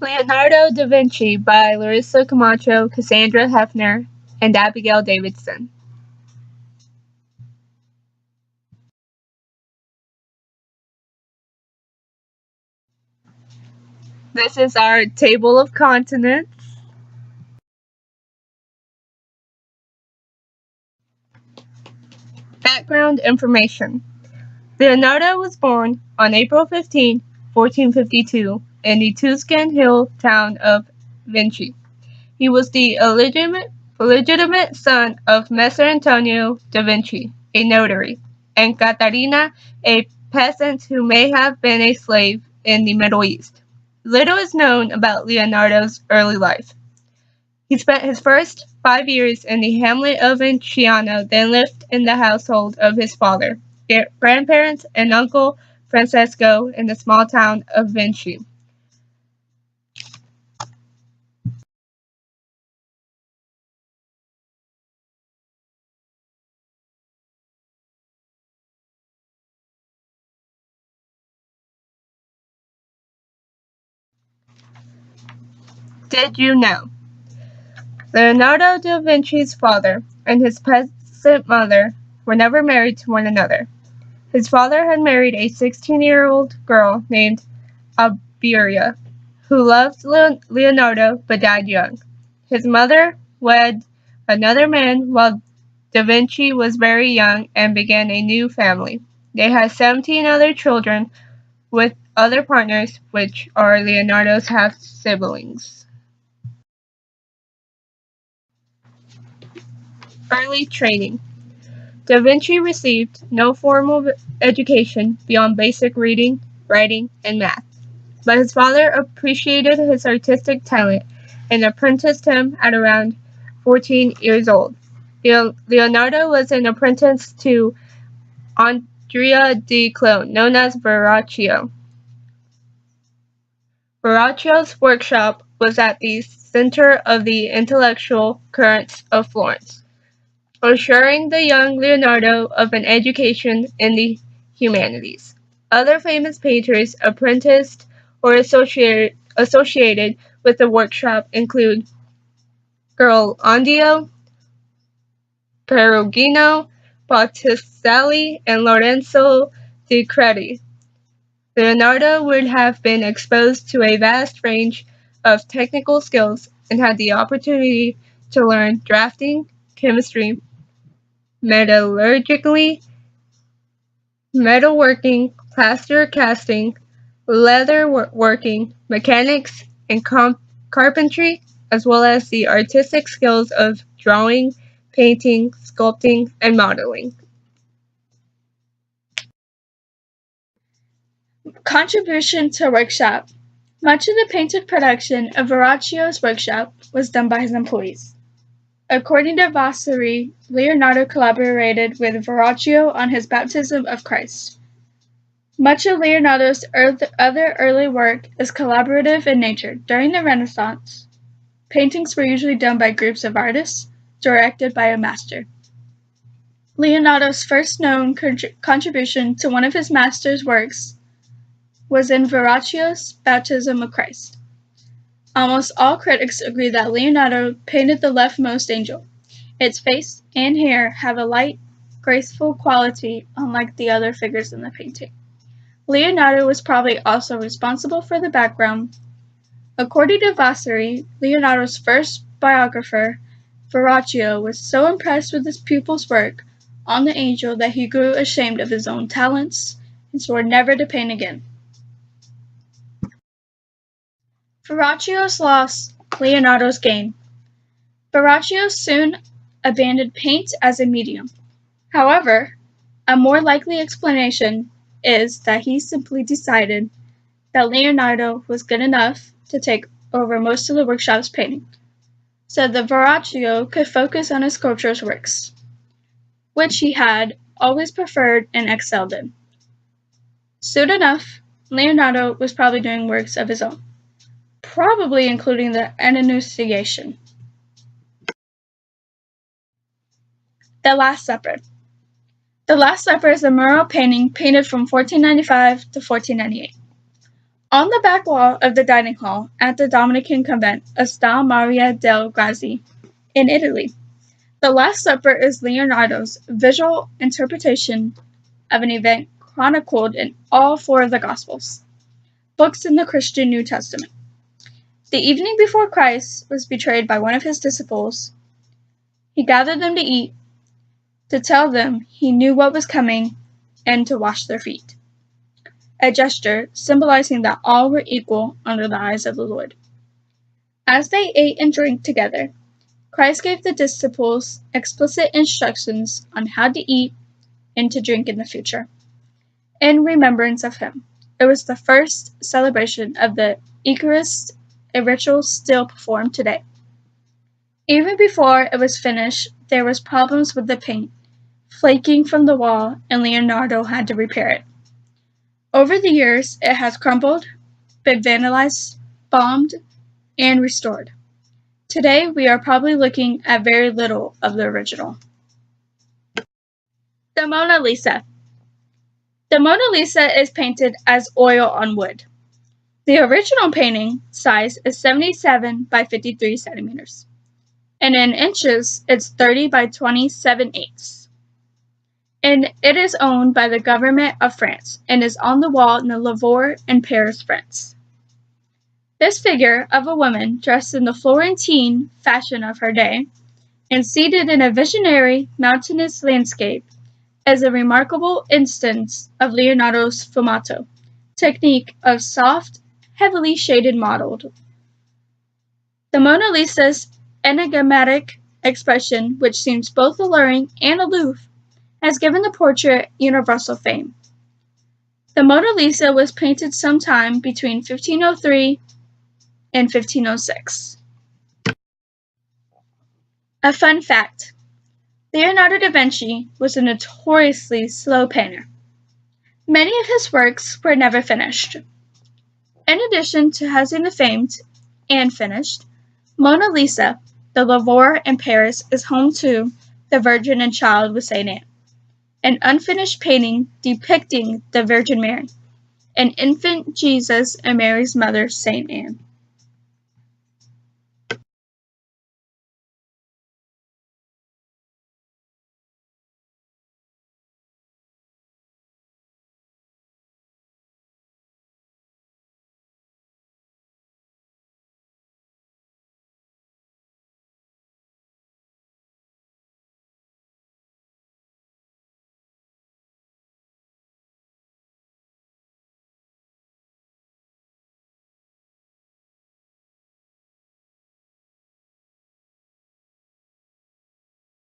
Leonardo da Vinci by Larissa Camacho, Cassandra Hefner, and Abigail Davidson. This is our table of continents. Background information. Leonardo was born on April 15, 1452, in the Tuscan hill town of Vinci. He was the illegitimate son of Messer Antonio da Vinci, a notary, and Catarina, a peasant who may have been a slave in the Middle East. Little is known about Leonardo's early life. He spent his first 5 years in the hamlet of Vinciano, then lived in the household of his father, grandparents, and uncle Francesco in the small town of Vinci. Did you know? Leonardo da Vinci's father and his peasant mother were never married to one another. His father had married a 16-year-old girl named Iberia, who loved Leonardo but died young. His mother wed another man while da Vinci was very young and began a new family. They had 17 other children with other partners, which are Leonardo's half-siblings. Early training. Da Vinci received no formal education beyond basic reading, writing, and math, but his father appreciated his artistic talent and apprenticed him at around 14 years old. Leonardo was an apprentice to Andrea di Clone, known as Verrocchio. Verrocchio's workshop was at the center of the intellectual currents of Florence, assuring the young Leonardo of an education in the humanities. Other famous painters apprenticed or associated with the workshop include Ghirlandaio, Perugino, Botticelli, and Lorenzo di Credi. Leonardo would have been exposed to a vast range of technical skills and had the opportunity to learn drafting, chemistry, metallurgy, metalworking, plaster casting, leather working, mechanics, and carpentry, as well as the artistic skills of drawing, painting, sculpting, and modeling. Contribution to workshop. Much of the painted production of Verrocchio's workshop was done by his employees. According to Vasari, Leonardo collaborated with Verrocchio on his baptism of Christ. Much of Leonardo's other early work is collaborative in nature. During the Renaissance, paintings were usually done by groups of artists, directed by a master. Leonardo's first known contribution to one of his master's works was in Verrocchio's Baptism of Christ. Almost all critics agree that Leonardo painted the leftmost angel. Its face and hair have a light, graceful quality unlike the other figures in the painting. Leonardo was probably also responsible for the background. According to Vasari, Leonardo's first biographer, Verrocchio, was so impressed with his pupil's work on the angel that he grew ashamed of his own talents and swore never to paint again. Verrocchio's loss, Leonardo's gain. Verrocchio soon abandoned paint as a medium. However, a more likely explanation is that he simply decided that Leonardo was good enough to take over most of the workshop's painting, so that Verrocchio could focus on his sculptor's works, which he had always preferred and excelled in. Soon enough, Leonardo was probably doing works of his own, probably including the Annunciation. The Last Supper. The Last Supper is a mural painting painted from 1495 to 1498. On the back wall of the dining hall at the Dominican convent of Sta Maria del Grazie in Italy, the Last Supper is Leonardo's visual interpretation of an event chronicled in all four of the Gospels, books in the Christian New Testament. The evening before Christ was betrayed by one of his disciples, he gathered them to eat, to tell them he knew what was coming, and to wash their feet, a gesture symbolizing that all were equal under the eyes of the Lord. As they ate and drank together, Christ gave the disciples explicit instructions on how to eat and to drink in the future, in remembrance of him. It was the first celebration of the Eucharist, a ritual still performed today. Even before it was finished, there was problems with the paint, flaking from the wall, and Leonardo had to repair it. Over the years, it has crumbled, been vandalized, bombed, and restored. Today, we are probably looking at very little of the original. The Mona Lisa. The Mona Lisa is painted as oil on wood. The original painting size is 77 by 53 centimeters, and in inches, it's 30 by 27/8. And it is owned by the government of France and is on the wall in the Louvre in Paris, France. This figure of a woman dressed in the Florentine fashion of her day and seated in a visionary mountainous landscape is a remarkable instance of Leonardo's sfumato technique of soft, heavily shaded modeled. The Mona Lisa's enigmatic expression, which seems both alluring and aloof, has given the portrait universal fame. The Mona Lisa was painted sometime between 1503 and 1506. A fun fact: Leonardo da Vinci was a notoriously slow painter. Many of his works were never finished. In addition to housing the famed and finished Mona Lisa, the Louvre in Paris is home to The Virgin and Child with St. Anne, an unfinished painting depicting the Virgin Mary, and infant Jesus and Mary's mother, St. Anne.